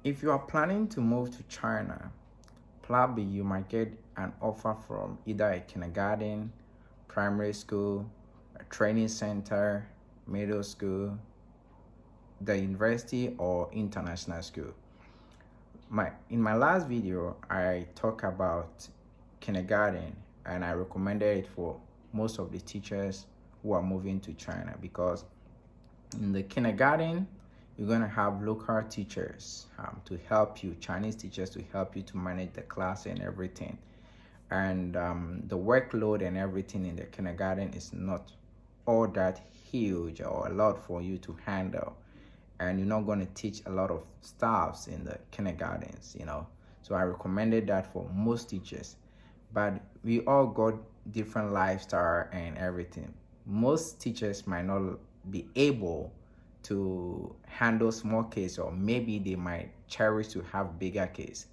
If you are planning to move to China, probably you might get an offer from either a kindergarten, primary school, a training center, middle school, the university, or international school. In my last video, I talked about kindergarten and I recommended it for most of the teachers who are moving to China because in the kindergarten, you're going to have local teachers to help you, Chinese teachers to help you to manage the class and everything. And the workload and everything in the kindergarten is not all that huge or a lot for you to handle. And you're not going to teach a lot of staffs in the kindergartens, So I recommended that for most teachers. But we all got different lifestyle and everything. Most teachers might not be able to handle small case, or maybe they might cherish to have bigger case.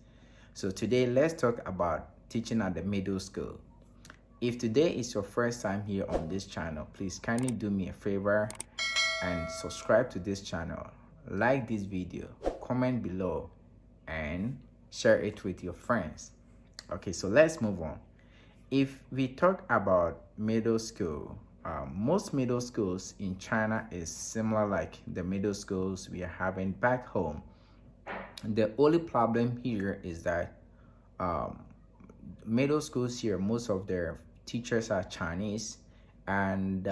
So today let's talk about teaching at the middle school. If today is your first time here on this channel, please kindly do me a favor and subscribe to this channel, like this video, comment below, and share it with your friends. Okay, so let's move on. If we talk about middle school, most middle schools in China is similar like the middle schools we are having back home. The only problem here is that middle schools here, most of their teachers are Chinese, and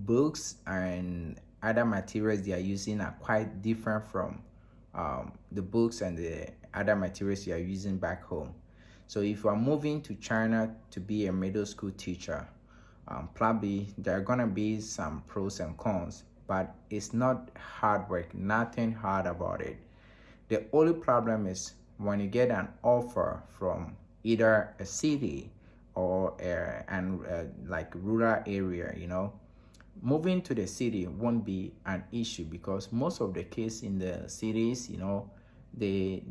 books and other materials they are using are quite different from the books and the other materials you are using back home. So if you are moving to China to be a middle school teacher, probably there are gonna be some pros and cons, but it's not hard work, nothing hard about it. The only problem is when you get an offer from either a city or like rural area, moving to the city won't be an issue because most of the kids in the cities, they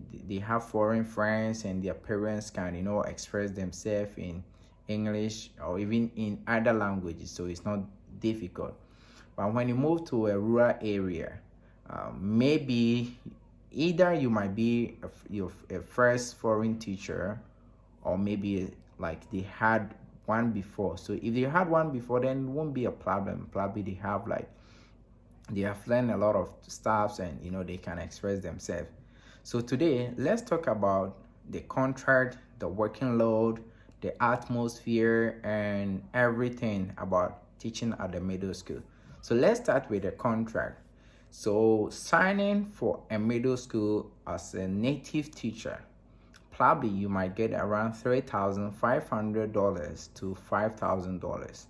have foreign friends and their parents can, express themselves in English or even in other languages, so it's not difficult. But when you move to a rural area, maybe either you might be a first foreign teacher, or maybe like they had one before. So if they had one before, then it won't be a problem. Probably they have learned a lot of stuff and they can express themselves. So today let's talk about the contract, the working load, the atmosphere, and everything about teaching at the middle school. So let's start with the contract. So signing for a middle school as a native teacher, probably you might get around $3,500 to $5,000.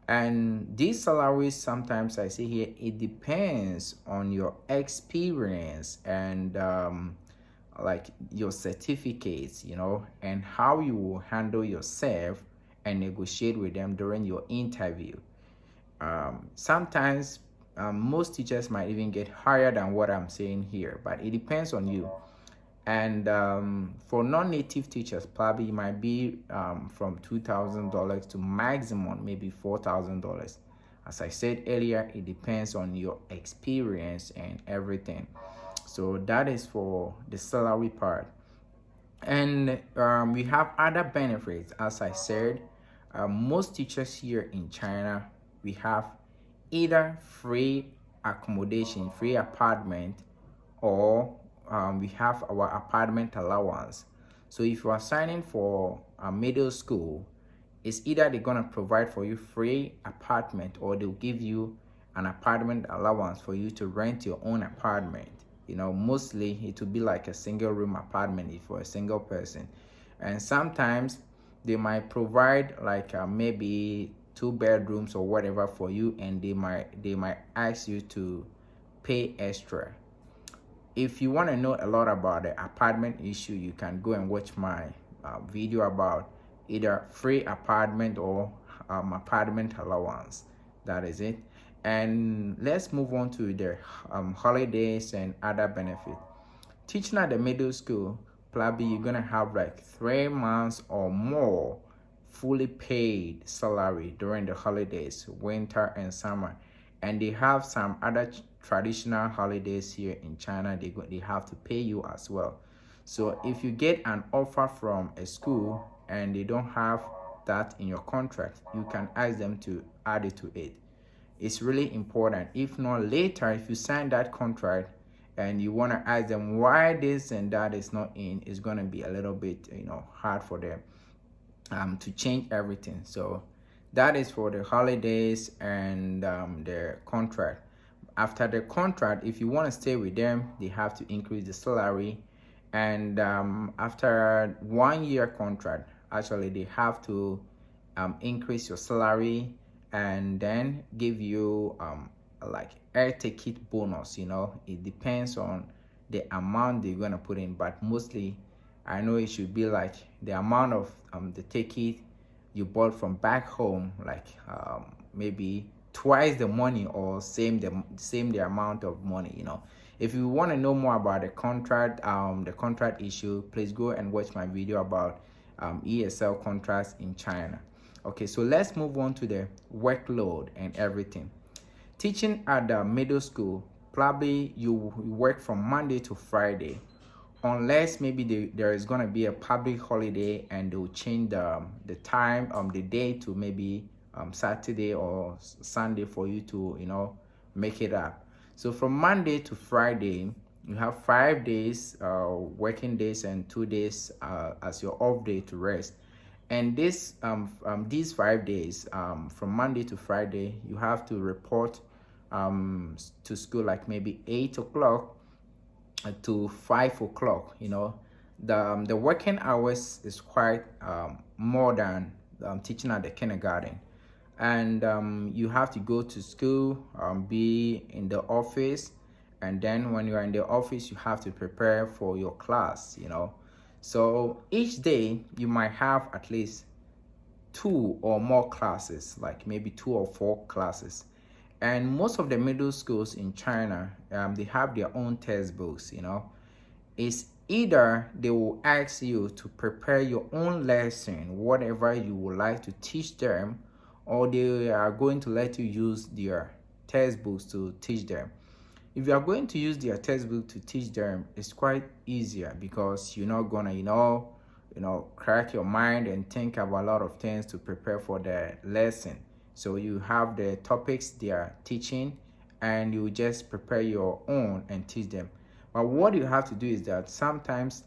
And these salaries, sometimes I see here, it depends on your experience and like your certificates, and how you will handle yourself and negotiate with them during your interview. Sometimes most teachers might even get higher than what I'm saying here, but it depends on you. And for non-native teachers, probably it might be from $2,000 to maximum maybe $4,000. As I said earlier, it depends on your experience and everything. So that is for the salary part. And we have other benefits. As I said, most teachers here in China, we have either free accommodation, free apartment, or we have our apartment allowance. So if you are signing for a middle school, it's either they're gonna provide for you free apartment, or they'll give you an apartment allowance for you to rent your own apartment. Mostly it will be like a single room apartment if for a single person. And sometimes they might provide like maybe 2 bedrooms or whatever for you, and they might ask you to pay extra. If you want to know a lot about the apartment issue, you can go and watch my video about either free apartment or apartment allowance. That is it. And let's move on to the holidays and other benefits. Teaching at the middle school, probably you're gonna have like 3 months or more fully paid salary during the holidays, winter and summer. And they have some other traditional holidays here in China, they have to pay you as well. So if you get an offer from a school and they don't have that in your contract, you can ask them to add it to it. It's really important. If not, later, if you sign that contract and you want to ask them why this and that is not in, it's going to be a little bit hard for them to change everything. So that is for the holidays and the contract. After the contract, if you want to stay with them, they have to increase the salary. And after 1 year contract, actually they have to increase your salary and then give you like air ticket bonus. It depends on the amount they're gonna put in, but mostly I know it should be like the amount of the ticket you bought from back home, like maybe twice the money or same the amount of money. If you want to know more about the contract issue, please go and watch my video about ESL contracts in China. Okay, so let's move on to the workload and everything. Teaching at the middle school, probably you work from Monday to Friday, unless maybe there is going to be a public holiday and they'll change the time the day to maybe Saturday or Sunday for you to make it up. So from Monday to Friday, you have 5 days working days and 2 days as your off day to rest. And these 5 days from Monday to Friday, you have to report to school like maybe 8 o'clock to 5 o'clock. The working hours is quite more than teaching at the kindergarten. And you have to go to school, be in the office, and then when you are in the office, you have to prepare for your class. So each day you might have at least 2 or more classes, like maybe 2 or 4 classes. And most of the middle schools in China, they have their own textbooks. It's either they will ask you to prepare your own lesson, whatever you would like to teach them, or they are going to let you use their textbooks to teach them. If you are going to use their textbook to teach them, it's quite easier because you're not gonna, crack your mind and think about a lot of things to prepare for the lesson. So you have the topics they are teaching and you just prepare your own and teach them. But what you have to do is that sometimes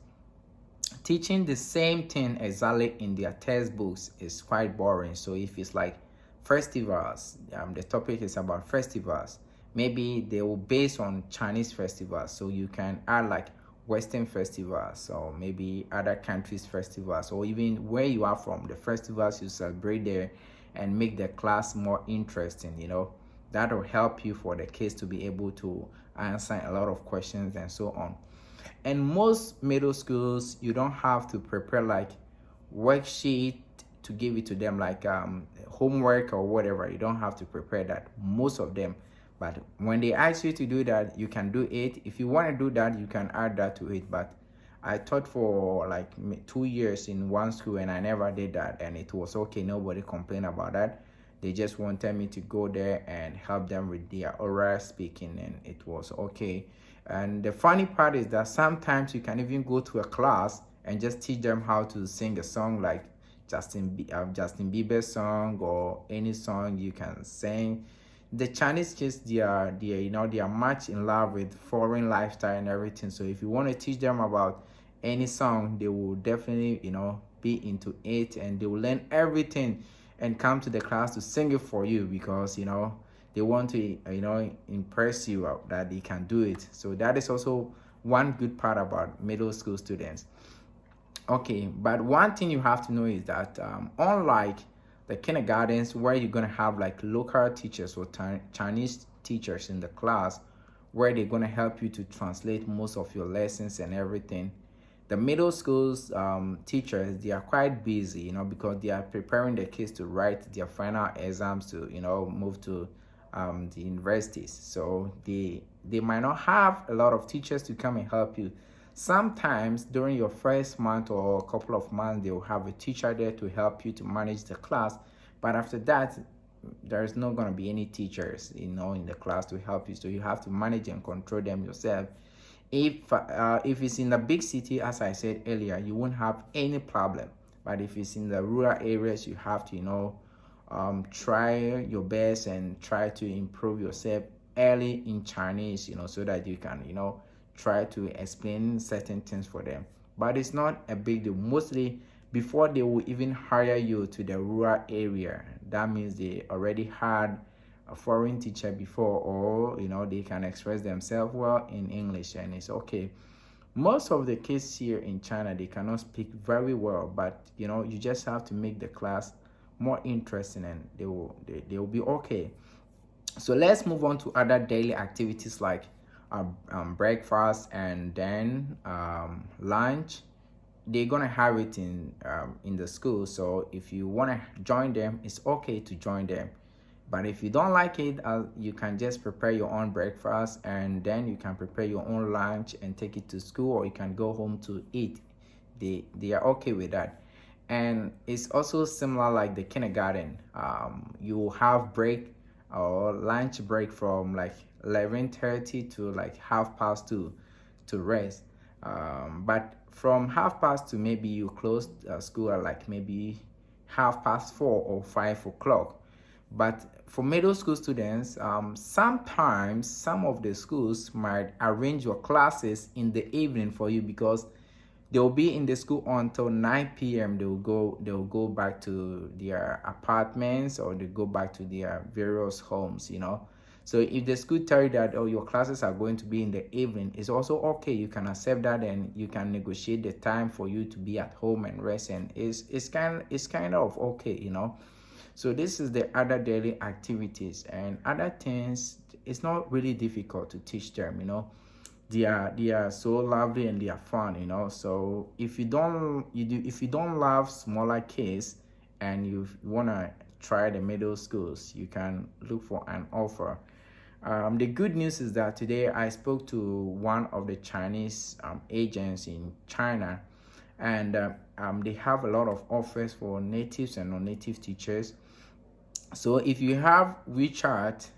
teaching the same thing exactly in their textbooks is quite boring. So if it's like festivals, the topic is about festivals, maybe they will base on Chinese festivals, so you can add like Western festivals or maybe other countries festivals, or even where you are from, the festivals you celebrate there, and make the class more interesting. That will help you for the kids to be able to answer a lot of questions and so on. And most middle schools, you don't have to prepare like worksheet to give it to them, like homework or whatever. You don't have to prepare that, most of them. But when they ask you to do that, you can do it. If you want to do that, you can add that to it. But I taught for like 2 years in one school and I never did that, and it was okay. Nobody complained about that. They just wanted me to go there and help them with their oral speaking, and it was okay. And the funny part is that sometimes you can even go to a class and just teach them how to sing a song like Justin Bieber's song or any song you can sing. The Chinese kids, they are much in love with foreign lifestyle and everything. So if you want to teach them about any song, they will definitely be into it, and they will learn everything and come to the class to sing it for you because they want to impress you that they can do it. So that is also one good part about middle school students. Okay, but one thing you have to know is that unlike the kindergartens where you're going to have like local teachers or Chinese teachers in the class where they're going to help you to translate most of your lessons and everything, the middle schools teachers, they are quite busy, because they are preparing the kids to write their final exams to, move to the universities. So they might not have a lot of teachers to come and help you. Sometimes during your first month or a couple of months, they will have a teacher there to help you to manage the class. But after that, there's not going to be any teachers, in the class to help you, so you have to manage and control them yourself. If it's in the big city, as I said earlier, you won't have any problem. But if it's in the rural areas, you have to try your best and try to improve yourself early in Chinese, so that you can try to explain certain things for them. But it's not a big deal. Mostly before they will even hire you to the rural area, that means they already had a foreign teacher before, or they can express themselves well in English, and it's okay. Most of the kids here in China, they cannot speak very well, but you just have to make the class more interesting, and they will be okay. So let's move on to other daily activities like breakfast and then lunch. They're gonna have it in the school, so if you want to join them, it's okay to join them. But if you don't like it, you can just prepare your own breakfast, and then you can prepare your own lunch and take it to school, or you can go home to eat. They are okay with that. And it's also similar like the kindergarten. You have break or lunch break from like 11:30 to like 2:30 to rest. But from 2:30 to maybe you close school at like maybe 4:30 or 5 o'clock. But for middle school students, sometimes some of the schools might arrange your classes in the evening for you, because they'll be in the school until 9 p.m. They'll go back to their apartments, or they go back to their various homes. So if the school tell you that, your classes are going to be in the evening, it's also okay. You can accept that, and you can negotiate the time for you to be at home and rest, and it's kind of okay. So this is the other daily activities and other things. It's not really difficult to teach them. They are so lovely and they are fun. So if you don't love smaller kids and you wanna try the middle schools, you can look for an offer. The good news is that today I spoke to one of the Chinese agents in China, and they have a lot of offers for natives and non-native teachers. So if you have your WeChat,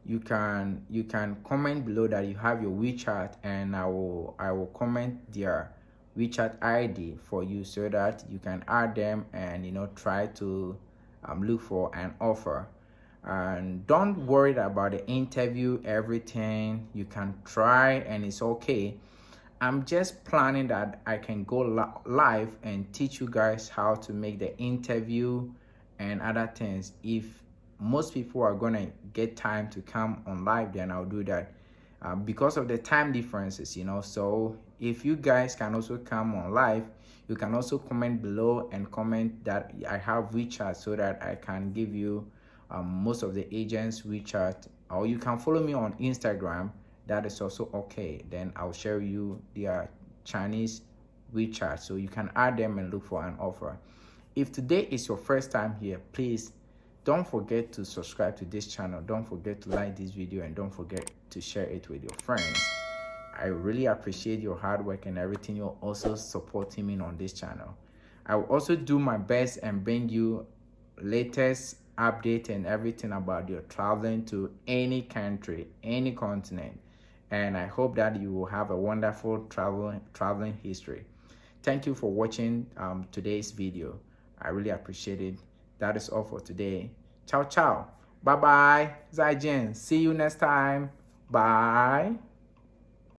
you can comment below that you have your WeChat, and I will comment their WeChat ID for you, so that you can add them and try to look for an offer. And don't worry about the interview, everything you can try, and it's okay. I'm just planning that I can go live and teach you guys how to make the interview and other things. If most people are gonna get time to come on live, then I'll do that, because of the time differences. So if you guys can also come on live, you can also comment below and comment that I have WeChat, so that I can give you most of the agents WeChat, or you can follow me on Instagram. That is also okay. Then I'll share you their Chinese WeChat, so you can add them and look for an offer. If today is your first time here, please don't forget to subscribe to this channel. Don't forget to like this video, and don't forget to share it with your friends. I really appreciate your hard work and everything you're also supporting me on this channel. I will also do my best and bring you latest update and everything about your traveling to any country, any continent. And I hope that you will have a wonderful traveling history. Thank you for watching today's video. I really appreciate it. That is all for today. Ciao, ciao. Bye bye. Zaijian. See you next time. Bye.